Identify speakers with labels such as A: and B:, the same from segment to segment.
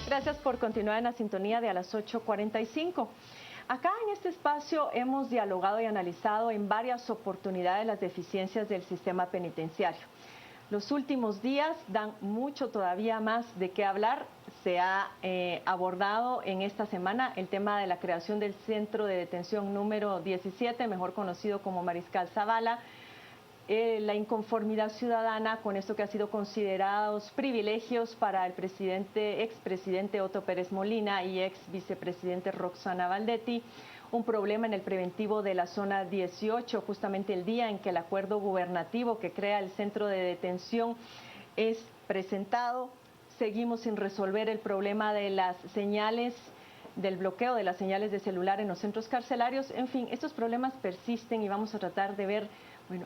A: Gracias por continuar en la sintonía de a las 8:45. Acá en este espacio hemos dialogado y analizado en varias oportunidades las deficiencias del sistema penitenciario. Los últimos días dan mucho todavía más de qué hablar. Se ha abordado en esta semana el tema de la creación del centro de detención número 17, mejor conocido como Mariscal Zavala. La inconformidad ciudadana con esto que ha sido considerados privilegios para el expresidente Otto Pérez Molina y ex vicepresidente Roxana Valdetti, un problema en el preventivo de la zona 18, justamente el día en que el acuerdo gubernativo que crea el centro de detención es presentado. Seguimos sin resolver el problema de las señales, del bloqueo de las señales de celular en los centros carcelarios. En fin, estos problemas persisten y vamos a tratar de ver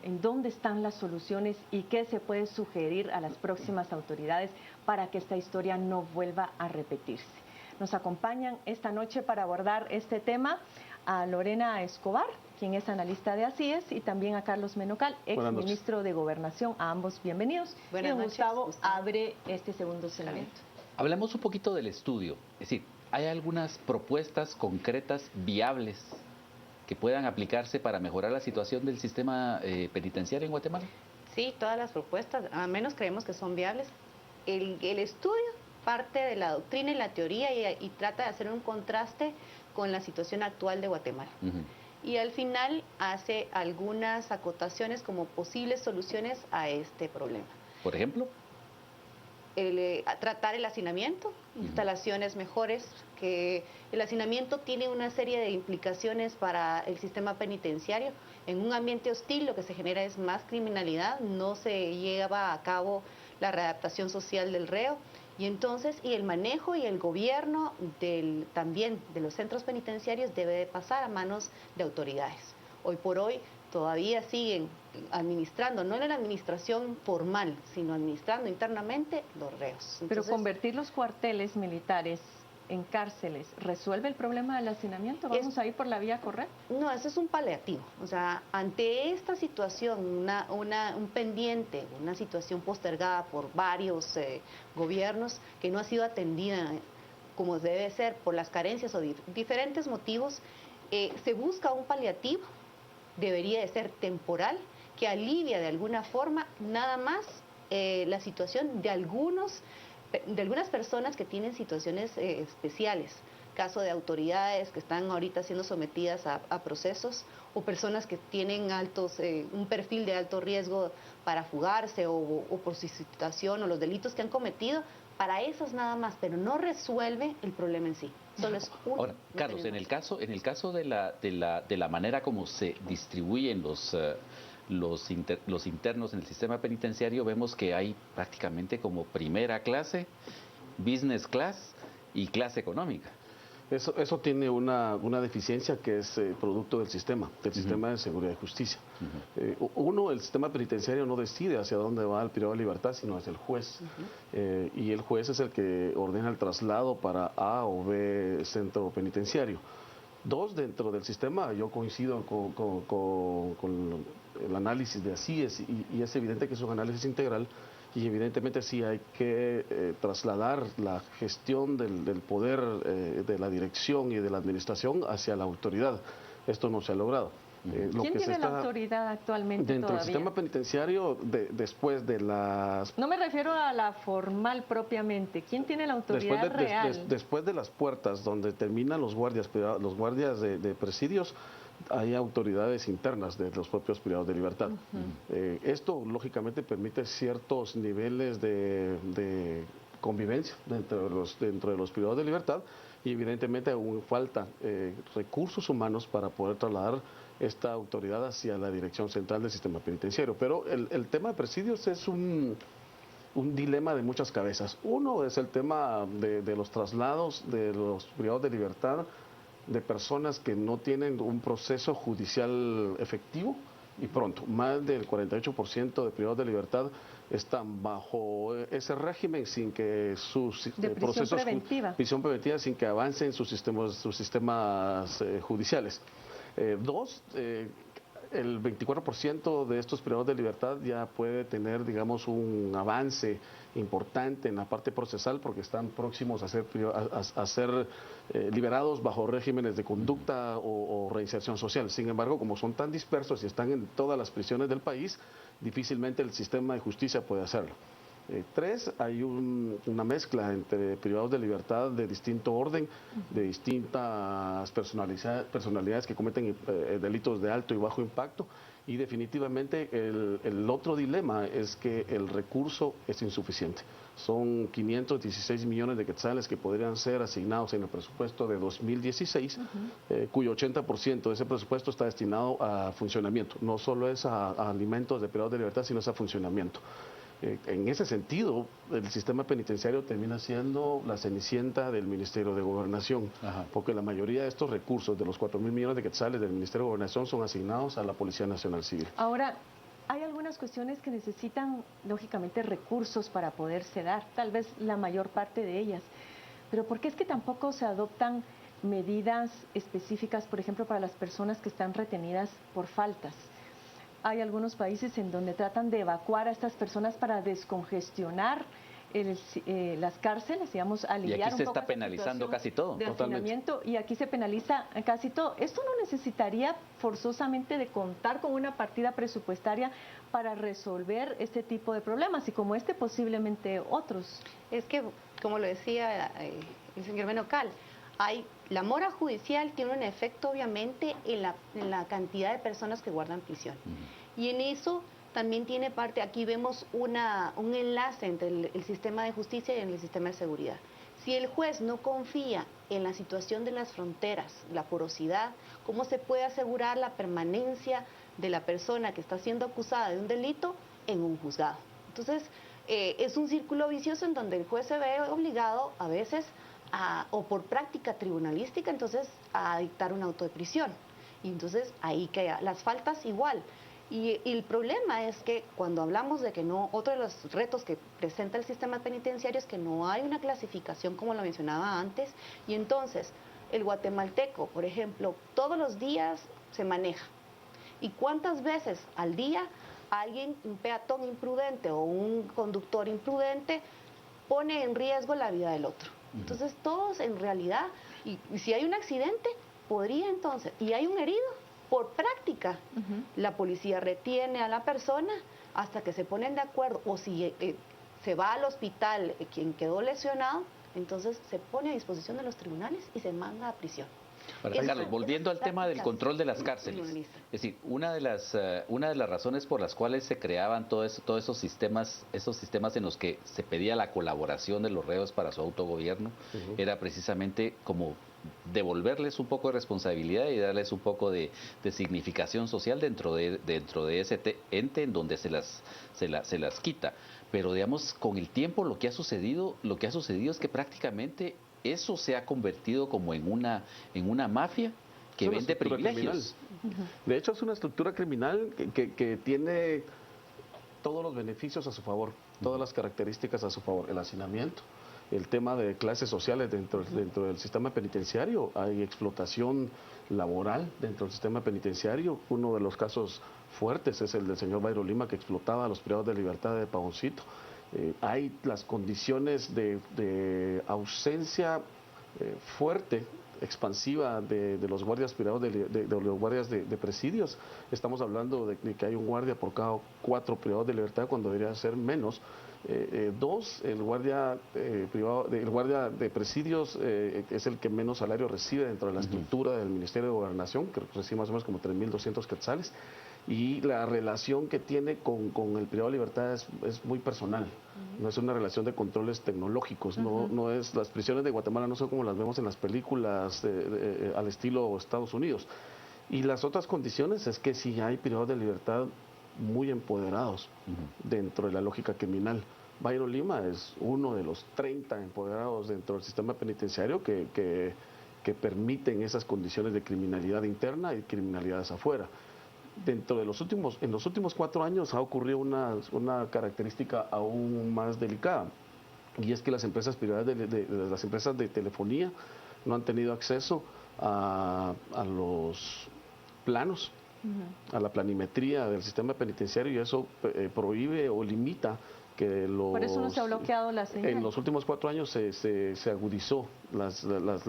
A: en dónde están las soluciones y qué se puede sugerir a las próximas autoridades para que esta historia no vuelva a repetirse. Nos acompañan esta noche para abordar este tema a Lorena Escobar, quien es analista de ACIES, y también a Carlos Menocal, ex ministro de Gobernación. A ambos bienvenidos.
B: Buenas noches.
A: Gustavo abre este segundo señalamiento.
C: Hablemos un poquito del estudio. Es decir, ¿hay algunas propuestas concretas, viables, que puedan aplicarse para mejorar la situación del sistema penitenciario en Guatemala?
B: Sí, todas las propuestas, al menos creemos que son viables. El estudio parte de la doctrina y la teoría y trata de hacer un contraste con la situación actual de Guatemala. Y al final hace algunas acotaciones como posibles soluciones a este problema.
C: ¿Por ejemplo?
B: Tratar el hacinamiento, instalaciones mejores, que el hacinamiento tiene una serie de implicaciones para el sistema penitenciario. En un ambiente hostil lo que se genera es más criminalidad, no se lleva a cabo la readaptación social del reo, y entonces el manejo y el gobierno también de los centros penitenciarios debe de pasar a manos de autoridades. Hoy por hoy todavía siguen administrando, no en la administración formal, sino administrando internamente los reos. Entonces,
A: pero convertir los cuarteles militares en cárceles, ¿resuelve el problema del hacinamiento? ¿Vamos a ir por la vía correcta?
B: No, eso es un paliativo. O sea, ante esta situación, un pendiente, una situación postergada por varios gobiernos que no ha sido atendida como debe ser por las carencias o diferentes motivos, se busca un paliativo. Debería de ser temporal, que alivia de alguna forma nada más la situación de algunas personas que tienen situaciones especiales, caso de autoridades que están ahorita siendo sometidas a procesos, o personas que tienen un perfil de alto riesgo para fugarse o por su situación o los delitos que han cometido. Para esas nada más, pero no resuelve el problema en sí. Solo es un
C: Ahora, Carlos, en el caso de la manera como se distribuyen los internos en el sistema penitenciario, vemos que hay prácticamente como primera clase, business class y clase económica.
D: Eso tiene una deficiencia que es producto del sistema de seguridad y justicia. El sistema penitenciario no decide hacia dónde va el privado de libertad, sino es el juez. Y el juez es el que ordena el traslado para A o B centro penitenciario. Dentro del sistema, yo coincido con el análisis de ACIES y es evidente que es un análisis integral. Y evidentemente sí hay que trasladar la gestión del poder de la dirección y de la administración hacia la autoridad. Esto no se ha logrado.
A: ¿Quién tiene la autoridad actualmente
D: dentro del sistema penitenciario después de las...
A: No me refiero a la formal propiamente. ¿Quién tiene la autoridad real?
D: Después de las puertas donde terminan los guardias de presidios, hay autoridades internas de los propios privados de libertad. Esto, lógicamente, permite ciertos niveles de convivencia dentro de los privados de libertad y, evidentemente, aún faltan recursos humanos para poder trasladar esta autoridad hacia la dirección central del sistema penitenciario. Pero el tema de presidios es un dilema de muchas cabezas. Uno es el tema de los traslados de los privados de libertad de personas que no tienen un proceso judicial efectivo y pronto. Más del 48% de privados de libertad están bajo ese régimen sin que sus procesos de prisión preventiva, sin que avancen sus sistemas judiciales. el 24% de estos privados de libertad ya puede tener, digamos, un avance importante en la parte procesal porque están próximos a ser liberados bajo regímenes de conducta o reinserción social. Sin embargo, como son tan dispersos y están en todas las prisiones del país, difícilmente el sistema de justicia puede hacerlo. 3, hay una mezcla entre privados de libertad de distinto orden, de distintas personalidades que cometen delitos de alto y bajo impacto, y definitivamente el otro dilema es que el recurso es insuficiente. Son 516 millones de quetzales que podrían ser asignados en el presupuesto de 2016, cuyo 80% de ese presupuesto está destinado a funcionamiento. No solo es a alimentos de privados de libertad, sino es a funcionamiento. En ese sentido, el sistema penitenciario termina siendo la cenicienta del Ministerio de Gobernación, porque la mayoría de estos recursos, de los 4.000 millones de quetzales del Ministerio de Gobernación, son asignados a la Policía Nacional Civil.
A: Ahora, hay algunas cuestiones que necesitan, lógicamente, recursos para poderse dar, tal vez la mayor parte de ellas, pero ¿por qué es que tampoco se adoptan medidas específicas, por ejemplo, para las personas que están retenidas por faltas? Hay algunos países en donde tratan de evacuar a estas personas para descongestionar las cárceles, digamos, aliviar
C: y aquí se
A: un poco
C: está penalizando casi todo.
A: De hacinamiento, y aquí se penaliza casi todo. Esto no necesitaría forzosamente de contar con una partida presupuestaria para resolver este tipo de problemas, y como este posiblemente otros.
B: Es que, como lo decía el señor Menocal, la mora judicial tiene un efecto obviamente en la cantidad de personas que guardan prisión. Y en eso también tiene parte, aquí vemos un enlace entre el sistema de justicia y el sistema de seguridad. Si el juez no confía en la situación de las fronteras, la porosidad, ¿cómo se puede asegurar la permanencia de la persona que está siendo acusada de un delito en un juzgado? Entonces, es un círculo vicioso en donde el juez se ve obligado a veces o por práctica tribunalística, entonces, a dictar un auto de prisión. Y entonces ahí queda. Las faltas igual. Y el problema es que cuando hablamos de que no, otro de los retos que presenta el sistema penitenciario es que no hay una clasificación como lo mencionaba antes, y entonces el guatemalteco, por ejemplo, todos los días se maneja. ¿Y cuántas veces al día alguien, un peatón imprudente o un conductor imprudente, pone en riesgo la vida del otro? Entonces todos en realidad, y si hay un accidente, podría entonces, y hay un herido, por práctica, la policía retiene a la persona hasta que se ponen de acuerdo, o si se va al hospital quien quedó lesionado, entonces se pone a disposición de los tribunales y se manda a prisión.
C: Carlos, volviendo al tema del control de las cárceles, es decir, una de las razones por las cuales se creaban todos esos sistemas en los que se pedía la colaboración de los reos para su autogobierno, era precisamente como devolverles un poco de responsabilidad y darles un poco de significación social dentro de ese ente en donde se las quita. Pero digamos, con el tiempo lo que ha sucedido es que prácticamente eso se ha convertido como en una mafia que vende privilegios.
D: De hecho, es una estructura criminal que tiene todos los beneficios a su favor, todas las características a su favor. El hacinamiento, el tema de clases sociales dentro del sistema penitenciario, hay explotación laboral dentro del sistema penitenciario. Uno de los casos fuertes es el del señor Bayro Lima, que explotaba a los privados de libertad de Pavoncito. Hay las condiciones de ausencia fuerte, expansiva de los guardias privados, de los guardias de presidios. Estamos hablando de que hay un guardia por cada 4 privados de libertad cuando debería ser menos. 2, el guardia de presidios es el que menos salario recibe dentro de la estructura del Ministerio de Gobernación, que recibe más o menos como 3.200 quetzales. Y la relación que tiene con el privado de libertad es muy personal, no es una relación de controles tecnológicos, no es, las prisiones de Guatemala no son como las vemos en las películas al estilo Estados Unidos. Y las otras condiciones es que si hay privados de libertad muy empoderados dentro de la lógica criminal. Bayro Lima es uno de los 30 empoderados dentro del sistema penitenciario que permiten esas condiciones de criminalidad interna y criminalidades afuera. En los últimos 4 años ha ocurrido una característica aún más delicada, y es que las empresas privadas las empresas de telefonía no han tenido acceso a los planos a la planimetría del sistema penitenciario, y eso prohíbe o limita que
A: por eso no se ha bloqueado la señal.
D: En los últimos 4 años se agudizó,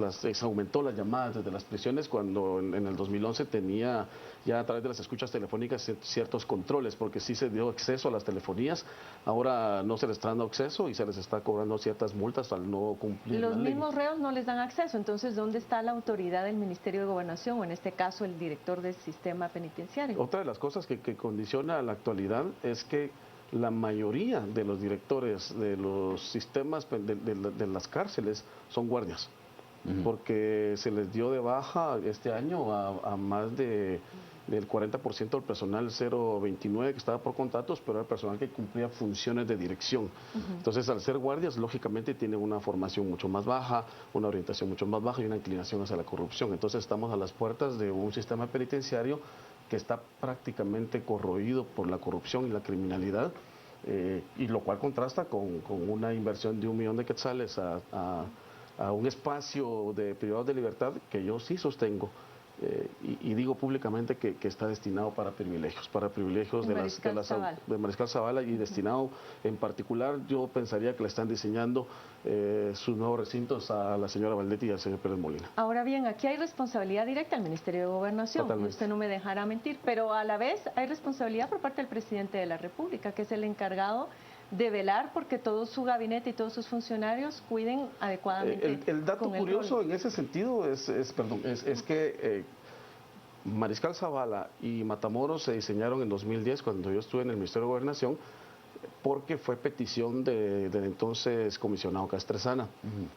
D: se aumentó las llamadas desde las prisiones, cuando en el 2011 tenía ya a través de las escuchas telefónicas ciertos controles, porque sí se dio acceso a las telefonías. Ahora no se les está dando acceso y se les está cobrando ciertas multas al no cumplir
A: Los
D: la ley.
A: mismos reos no les dan acceso, entonces ¿dónde está la autoridad del Ministerio de Gobernación, o en este caso el director del sistema penitenciario?
D: Otra de las cosas que condiciona la actualidad es que la mayoría de los directores de los sistemas de las cárceles son guardias, porque se les dio de baja este año a más del 40% del personal 029 que estaba por contratos, pero era personal que cumplía funciones de dirección. Entonces, al ser guardias, lógicamente tienen una formación mucho más baja, una orientación mucho más baja y una inclinación hacia la corrupción. Entonces, estamos a las puertas de un sistema penitenciario que está prácticamente corroído por la corrupción y la criminalidad, y lo cual contrasta con una inversión de 1 millón de quetzales a un espacio de privados de libertad que yo sí sostengo, y digo públicamente que está destinado para privilegios de Mariscal Zavala, y destinado en particular, yo pensaría que le están diseñando sus nuevos recintos a la señora Valdetti y al señor Pérez Molina.
A: Ahora bien, aquí hay responsabilidad directa del Ministerio de Gobernación, y usted no me dejará mentir, pero a la vez hay responsabilidad por parte del presidente de la República, que es el encargado de velar porque todo su gabinete y todos sus funcionarios cuiden adecuadamente.
D: El dato curioso en ese sentido es que Mariscal Zavala y Matamoros se diseñaron en 2010, cuando yo estuve en el Ministerio de Gobernación, porque fue petición del entonces comisionado Castresana.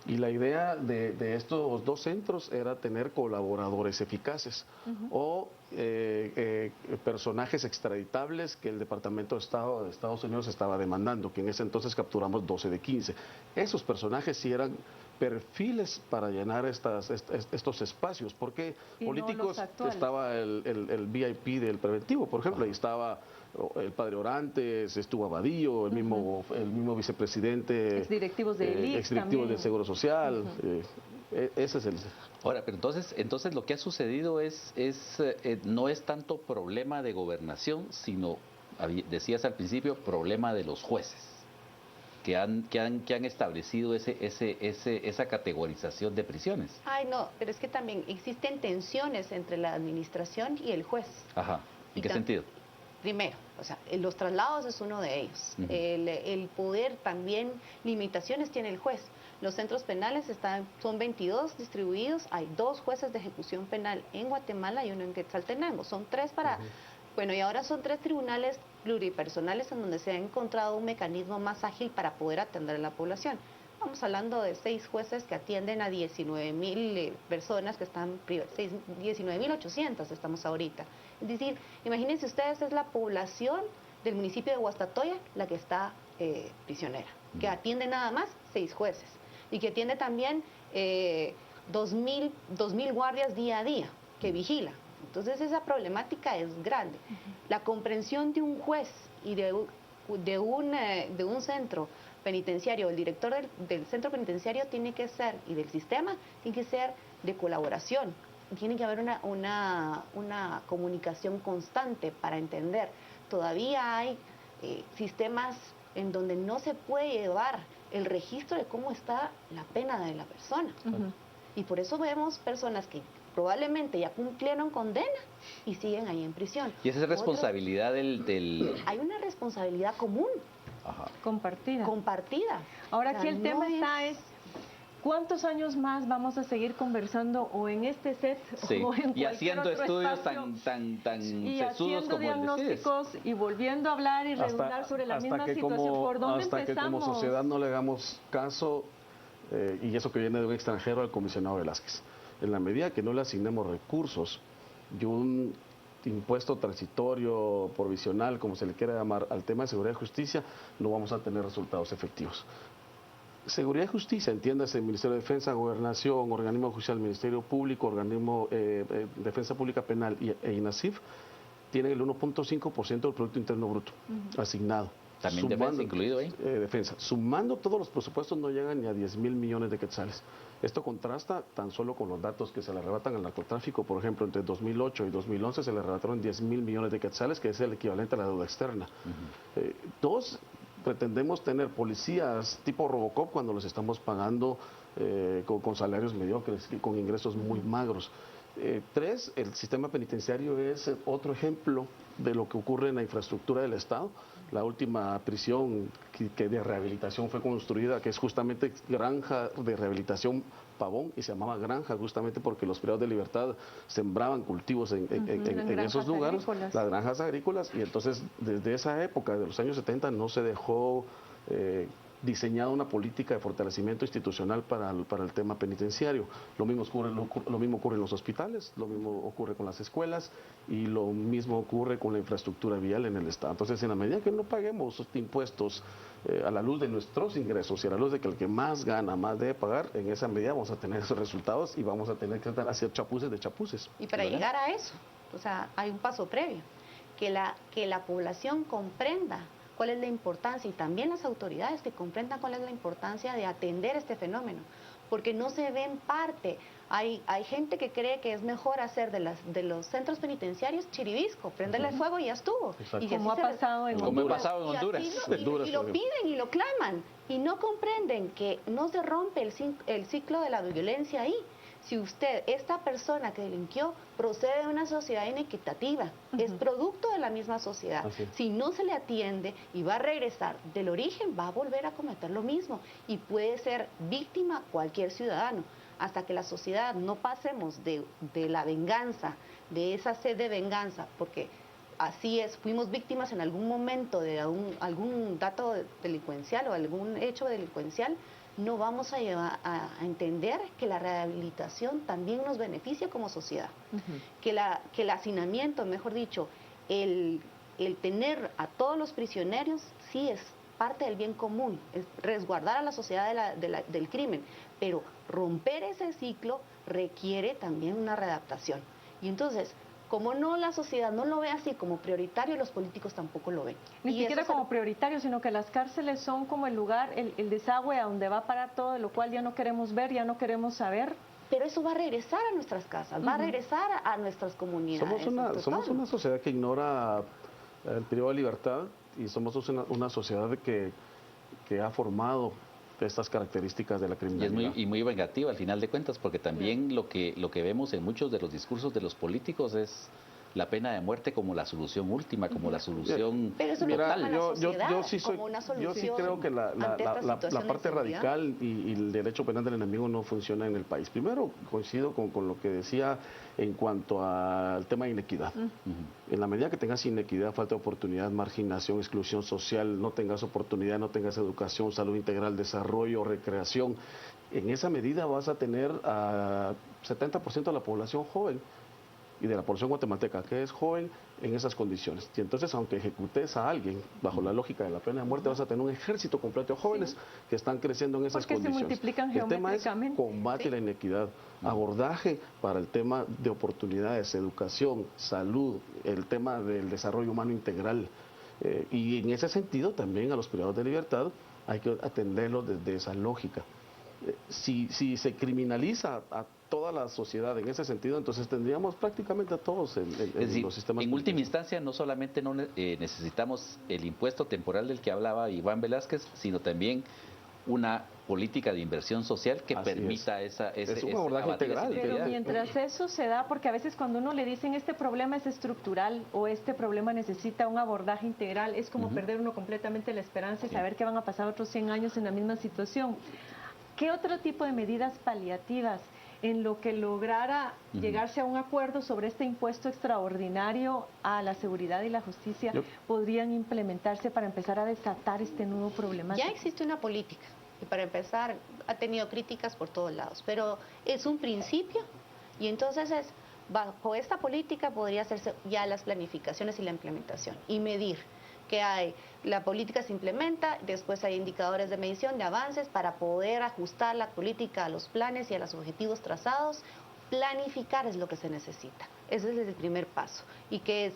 D: Y la idea de estos 2 centros era tener colaboradores eficaces o personajes extraditables que el Departamento de Estado de Estados Unidos estaba demandando, que en ese entonces capturamos 12 de 15. Esos personajes sí eran perfiles para llenar estos espacios, porque políticos estaba el VIP del preventivo, por ejemplo, ahí estaba el padre Orantes, estuvo Abadillo, el mismo vicepresidente,
A: exdirectivos de ILIC,
D: exdirectivos del Seguro Social. Ese es el...
C: Ahora, pero entonces lo que ha sucedido no es tanto problema de gobernación, sino, decías al principio, problema de los jueces que han establecido esa categorización de prisiones.
B: Ay, no, pero es que también existen tensiones entre la administración y el juez.
C: Ajá, ¿en qué sentido?
B: Primero, o sea, los traslados es uno de ellos. El poder también, limitaciones tiene el juez. Los centros penales son 22 distribuidos, hay 2 jueces de ejecución penal en Guatemala y 1 en Quetzaltenango. Son 3 para... Bueno, y ahora son 3 tribunales pluripersonales en donde se ha encontrado un mecanismo más ágil para poder atender a la población. Estamos hablando de 6 jueces que atienden a 19,000 personas que están privadas, 19,800 estamos ahorita. Es decir, imagínense ustedes, es la población del municipio de Guastatoya la que está prisionera, que atiende nada más 6 jueces y que atiende también 2,000 guardias día a día que vigilan. Entonces esa problemática es grande. La comprensión de un juez y de un centro penitenciario, el director del centro penitenciario tiene que ser, y del sistema, tiene que ser de colaboración. Tiene que haber una comunicación constante para entender. Todavía hay sistemas en donde no se puede llevar el registro de cómo está la pena de la persona. Y por eso vemos personas que probablemente ya cumplieron condena y siguen ahí en prisión.
C: ¿Y esa es responsabilidad del...?
B: Hay una responsabilidad común.
C: Ajá.
A: Compartida. Ahora aquí el tema es ¿cuántos años más vamos a seguir conversando o en este set o en
C: y haciendo
A: otro
C: estudios
A: espacio,
C: tan
A: y
C: sesudos
A: haciendo
C: como
A: diagnósticos y volviendo a hablar y redundar sobre la misma situación? ¿Por dónde
D: hasta
A: empezamos?
D: Que como sociedad no le hagamos caso, y eso que viene de un extranjero, al comisionado Velázquez. En la medida que no le asignemos recursos y un impuesto transitorio, provisional, como se le quiera llamar, al tema de seguridad y justicia, no vamos a tener resultados efectivos. Seguridad y justicia, entiéndase, Ministerio de Defensa, Gobernación, Organismo Judicial, Ministerio Público, Organismo Defensa Pública Penal e INASIF, tienen el 1.5% del Producto Interno Bruto asignado.
C: También defensa incluido ahí.
D: Defensa. Sumando todos los presupuestos no llegan ni a 10.000 millones de quetzales. Esto contrasta tan solo con los datos que se le arrebatan al narcotráfico. Por ejemplo, entre 2008 y 2011 se le arrebataron 10.000 millones de quetzales, que es el equivalente a la deuda externa. Dos, pretendemos tener policías tipo Robocop cuando los estamos pagando con salarios mediocres y con ingresos muy magros. Tres, el sistema penitenciario es otro ejemplo de lo que ocurre en la infraestructura del Estado. La última prisión que de rehabilitación fue construida, que es justamente Granja de Rehabilitación Pavón, y se llamaba Granja justamente porque los privados de libertad sembraban cultivos en esos lugares, agrícolas. Las granjas agrícolas, y entonces desde esa época, de los años 70, no se dejó diseñada una política de fortalecimiento institucional para el tema penitenciario. Lo mismo ocurre en los hospitales, lo mismo ocurre con las escuelas y lo mismo ocurre con la infraestructura vial en el Estado. Entonces, en la medida que no paguemos impuestos a la luz de nuestros ingresos y a la luz de que el que más gana, más debe pagar, en esa medida vamos a tener esos resultados y vamos a tener que hacer chapuces de chapuces.
B: Y para llegar a eso, o sea, hay un paso previo, que la población comprenda cuál es la importancia, y también las autoridades que comprendan cuál es la importancia de atender este fenómeno, porque no se ven parte. Hay gente que cree que es mejor hacer de los centros penitenciarios chiribisco, prenderle fuego y ya estuvo.
A: Y como ha pasado en Honduras.
B: Y lo piden y lo claman, y no comprenden que no se rompe el ciclo de la violencia ahí. Si esta persona que delinquió, procede de una sociedad inequitativa, es producto de la misma sociedad. Si no se le atiende y va a regresar del origen, va a volver a cometer lo mismo y puede ser víctima cualquier ciudadano. Hasta que la sociedad no pasemos de la venganza, de esa sed de venganza, porque así es, fuimos víctimas en algún momento de algún dato delincuencial o algún hecho delincuencial, no vamos a llevar a entender que la rehabilitación también nos beneficia como sociedad, que el hacinamiento, mejor dicho, el tener a todos los prisioneros sí es parte del bien común, es resguardar a la sociedad del crimen, pero romper ese ciclo requiere también una readaptación. Y entonces, como la sociedad no lo ve así como prioritario, los políticos tampoco lo ven.
A: Ni siquiera como prioritario, sino que las cárceles son como el lugar, el desagüe a donde va a parar todo, de lo cual ya no queremos ver, ya no queremos saber.
B: Pero eso va a regresar a nuestras casas, va a regresar a nuestras comunidades.
D: Somos una sociedad que ignora el periodo de libertad y somos una sociedad que ha formado estas características de la criminalidad.
C: Y muy vengativa al final de cuentas, porque también lo que vemos en muchos de los discursos de los políticos es la pena de muerte como la solución última, como la solución
B: total.
D: Yo sí creo que la parte radical y el derecho penal del enemigo no funciona en el país. Primero, coincido con lo que decía en cuanto al tema de inequidad. En la medida que tengas inequidad, falta de oportunidad, marginación, exclusión social, no tengas oportunidad, no tengas educación, salud integral, desarrollo, recreación, en esa medida vas a tener a 70% de la población joven y de la población guatemalteca que es joven en esas condiciones. Y entonces, aunque ejecutes a alguien bajo la lógica de la pena de muerte, vas a tener un ejército completo de jóvenes que están creciendo en esas condiciones.
A: Se multiplican
D: el tema es combate a la inequidad, abordaje para el tema de oportunidades, educación, salud, el tema del desarrollo humano integral. Y en ese sentido también a los privados de libertad hay que atenderlos desde esa lógica. Si se criminaliza a toda la sociedad en ese sentido, entonces tendríamos prácticamente a todos en los sistemas.
C: En última instancia, no solamente necesitamos el impuesto temporal del que hablaba Iván Velázquez, sino también una política de inversión social que permita
D: es un abordaje integral.
A: Pero mientras eso se da, porque a veces cuando uno le dicen este problema es estructural o este problema necesita un abordaje integral, es como perder uno completamente la esperanza y saber que van a pasar otros 100 años en la misma situación. ¿Qué otro tipo de medidas paliativas en lo que lograra llegarse a un acuerdo sobre este impuesto extraordinario a la seguridad y la justicia podrían implementarse para empezar a desatar este nuevo problema?
B: Ya existe una política y para empezar ha tenido críticas por todos lados, pero es un principio y entonces bajo esta política podría hacerse ya las planificaciones y la implementación y medir. Que la política se implementa, después hay indicadores de medición de avances para poder ajustar la política a los planes y a los objetivos trazados. Planificar es lo que se necesita, ese es el primer paso, y que es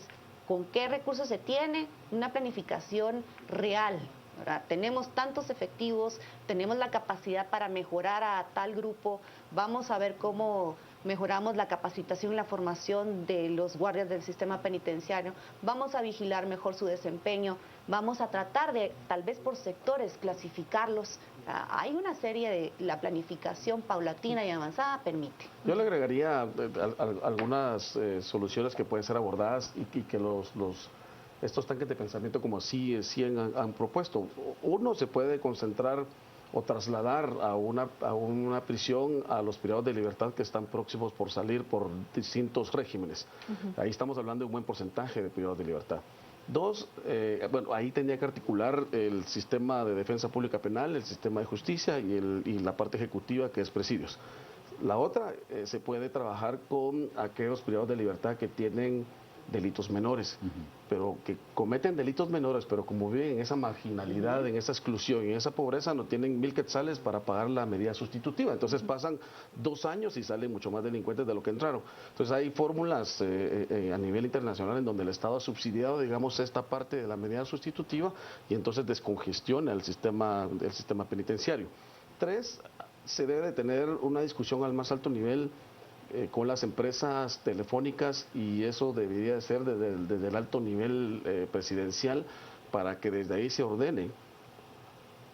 B: con qué recursos se tiene, una planificación real, ¿verdad? Tenemos tantos efectivos, tenemos la capacidad para mejorar a tal grupo, vamos a ver cómo mejoramos la capacitación y la formación de los guardias del sistema penitenciario, vamos a vigilar mejor su desempeño, vamos a tratar de, tal vez por sectores, clasificarlos. Hay una serie de, la planificación paulatina y avanzada permite.
D: Yo le agregaría algunas soluciones que pueden ser abordadas y que estos tanques de pensamiento como así han propuesto. Uno, se puede concentrar o trasladar a una prisión a los privados de libertad que están próximos por salir por distintos regímenes. Ahí estamos hablando de un buen porcentaje de privados de libertad. Dos, bueno, ahí tendría que articular el sistema de defensa pública penal, el sistema de justicia y la parte ejecutiva, que es presidios. La otra, se puede trabajar con aquellos privados de libertad que tienen delitos menores, pero que cometen delitos menores, pero como viven en esa marginalidad, en esa exclusión, en esa pobreza, no tienen 1,000 quetzales para pagar la medida sustitutiva. Entonces pasan 2 años y salen mucho más delincuentes de lo que entraron. Entonces hay fórmulas a nivel internacional en donde el Estado ha subsidiado, digamos, esta parte de la medida sustitutiva y entonces descongestiona el sistema penitenciario. 3, se debe de tener una discusión al más alto nivel con las empresas telefónicas, y eso debería de ser desde el alto nivel presidencial, para que desde ahí se ordene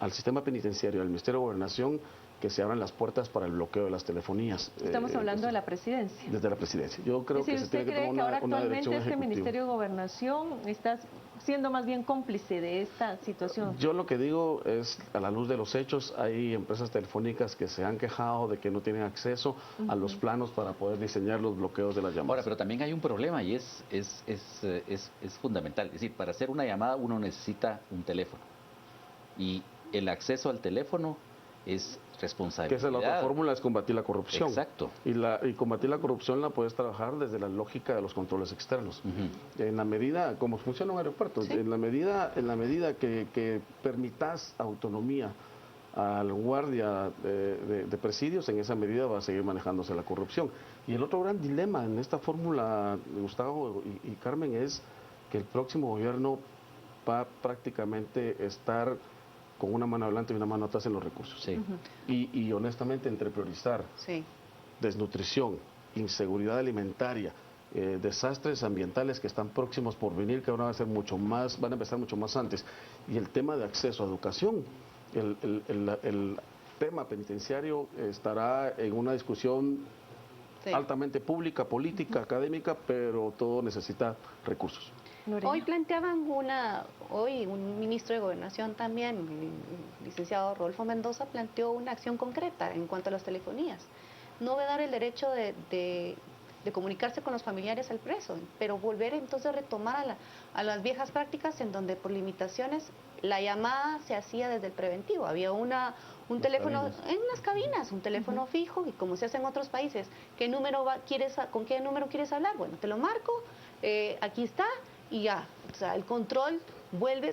D: al sistema penitenciario, al Ministerio de Gobernación, que se abran las puertas para el bloqueo de las telefonías.
A: Estamos hablando de la presidencia.
D: Desde la presidencia. Yo creo que se tiene que tomar
A: ¿Usted cree que ahora actualmente este
D: ejecutiva.
A: Ministerio de Gobernación está siendo más bien cómplice de esta situación?
D: Yo lo que digo es, a la luz de los hechos, hay empresas telefónicas que se han quejado de que no tienen acceso a los planos para poder diseñar los bloqueos de las llamadas.
C: Ahora, pero también hay un problema y es fundamental. Es decir, para hacer una llamada uno necesita un teléfono. Y el acceso al teléfono es responsabilidad.
D: Que esa es la otra fórmula, es combatir la corrupción.
C: Exacto.
D: Y combatir la corrupción la puedes trabajar desde la lógica de los controles externos. En la medida, como funciona un aeropuerto,
B: ¿sí?
D: en la medida que permitas autonomía al guardia de presidios, en esa medida va a seguir manejándose la corrupción. Y el otro gran dilema en esta fórmula, Gustavo y Carmen, es que el próximo gobierno va a prácticamente estar con una mano adelante y una mano atrás en los recursos.
C: Sí.
D: Y honestamente, entre priorizar desnutrición, inseguridad alimentaria, desastres ambientales que están próximos por venir, que van a empezar mucho más antes, y el tema de acceso a educación, el tema penitenciario estará en una discusión altamente pública, política, académica, pero todo necesita recursos.
A: Lorena.
B: Hoy planteaban un ministro de Gobernación también, el licenciado Rodolfo Mendoza, planteó una acción concreta en cuanto a las telefonías. No va a dar el derecho de comunicarse con los familiares al preso, pero volver entonces a retomar a las viejas prácticas en donde por limitaciones la llamada se hacía desde el preventivo. Había un teléfono en unas cabinas, un teléfono fijo, y como se hace en otros países, ¿con qué número quieres hablar? Bueno, te lo marco, aquí está, y ya. O sea, el control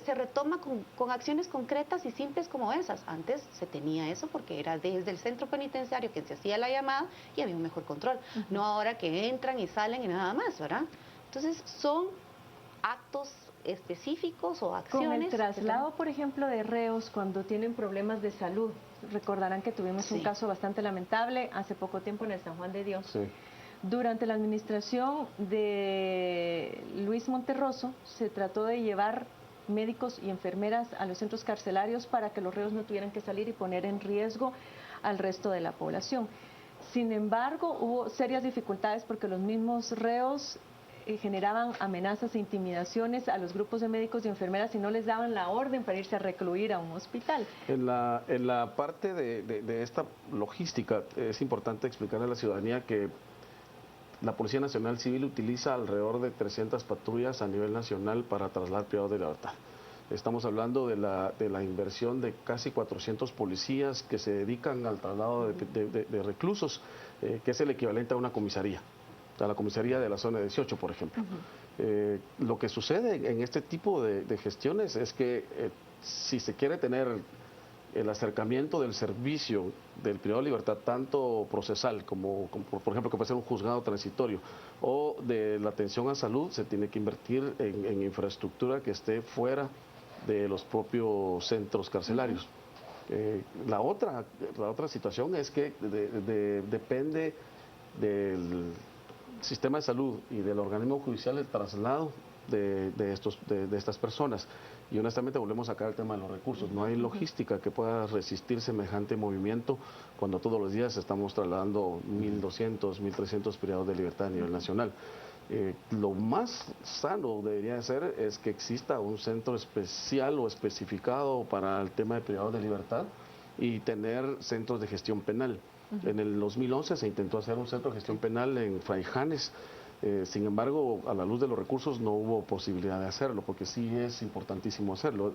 B: se retoma con acciones concretas y simples como esas. Antes se tenía eso porque era desde el centro penitenciario que se hacía la llamada y había un mejor control. No ahora que entran y salen y nada más, ¿verdad? Entonces son actos específicos o acciones.
A: Con el traslado, por ejemplo, de reos cuando tienen problemas de salud. Recordarán que tuvimos un caso bastante lamentable hace poco tiempo en el San Juan de Dios.
D: Sí.
A: Durante la administración de Luis Monterroso se trató de llevar médicos y enfermeras a los centros carcelarios para que los reos no tuvieran que salir y poner en riesgo al resto de la población. Sin embargo, hubo serias dificultades porque los mismos reos generaban amenazas e intimidaciones a los grupos de médicos y enfermeras y no les daban la orden para irse a recluir a un hospital.
D: En la parte de esta logística es importante explicarle a la ciudadanía que la Policía Nacional Civil utiliza alrededor de 300 patrullas a nivel nacional para trasladar privados de libertad. Estamos hablando de la inversión de casi 400 policías que se dedican al traslado de reclusos, que es el equivalente a una comisaría, a la comisaría de la zona 18, por ejemplo. Lo que sucede en este tipo de gestiones es que si se quiere tener el acercamiento del servicio del privado de libertad, tanto procesal como por ejemplo, que puede ser un juzgado transitorio, o de la atención a salud, se tiene que invertir en infraestructura que esté fuera de los propios centros carcelarios. La otra situación es que depende del sistema de salud y del organismo judicial el traslado de estas personas. Y honestamente volvemos a sacar el tema de los recursos. No hay logística que pueda resistir semejante movimiento cuando todos los días estamos trasladando 1.200, 1.300 privados de libertad a nivel nacional. Lo más sano debería ser es que exista un centro especial o especificado para el tema de privados de libertad y tener centros de gestión penal. En el 2011 se intentó hacer un centro de gestión penal en Fraijanes. Sin embargo, a la luz de los recursos no hubo posibilidad de hacerlo, porque sí es importantísimo hacerlo.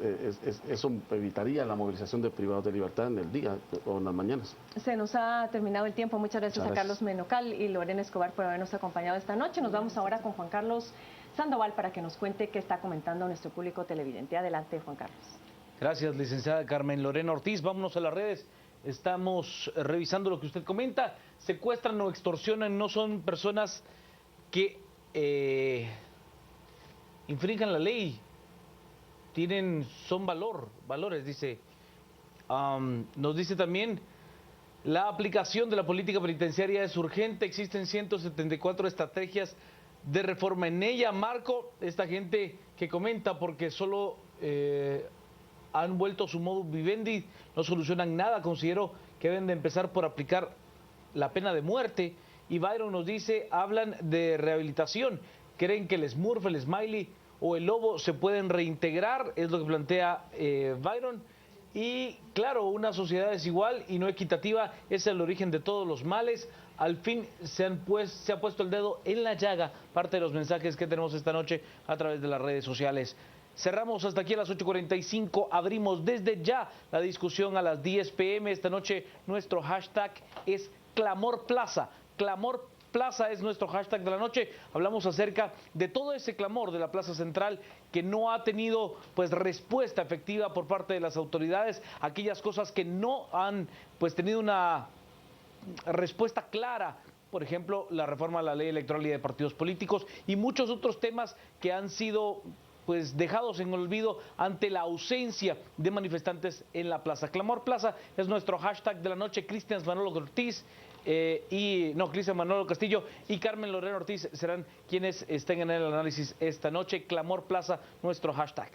D: Eso evitaría la movilización de privados de libertad en el día o en las mañanas.
A: Se nos ha terminado el tiempo. Muchas gracias a Carlos Menocal y Lorena Escobar por habernos acompañado esta noche. Nos vamos ahora con Juan Carlos Sandoval para que nos cuente qué está comentando nuestro público televidente. Adelante, Juan Carlos.
E: Gracias, licenciada Carmen Lorena Ortiz. Vámonos a las redes. Estamos revisando lo que usted comenta. Secuestran o extorsionan, no son personas que infrinjan la ley, son valores, dice. Nos dice también, la aplicación de la política penitenciaria es urgente, existen 174 estrategias de reforma en ella. Marco, esta gente que comenta porque solo han vuelto su modus vivendi, no solucionan nada, considero que deben de empezar por aplicar la pena de muerte. Y Byron nos dice, hablan de rehabilitación, creen que el Smurf, el Smiley o el Lobo se pueden reintegrar, es lo que plantea Byron. Y claro, una sociedad desigual y no equitativa es el origen de todos los males. Al fin se ha puesto el dedo en la llaga, parte de los mensajes que tenemos esta noche a través de las redes sociales. Cerramos hasta aquí a las 8:45, abrimos desde ya la discusión a las 10 p.m. Esta noche nuestro hashtag es Clamor Plaza. Clamor Plaza es nuestro hashtag de la noche. Hablamos acerca de todo ese clamor de la Plaza Central que no ha tenido pues respuesta efectiva por parte de las autoridades, aquellas cosas que no han pues tenido una respuesta clara. Por ejemplo, la reforma a la ley electoral y de partidos políticos y muchos otros temas que han sido pues dejados en olvido ante la ausencia de manifestantes en la plaza. Clamor Plaza es nuestro hashtag de la noche. Cristian Manolo Ortiz Cristian Manolo Castillo y Carmen Lorena Ortiz serán quienes estén en el análisis esta noche. Clamor Plaza, nuestro hashtag.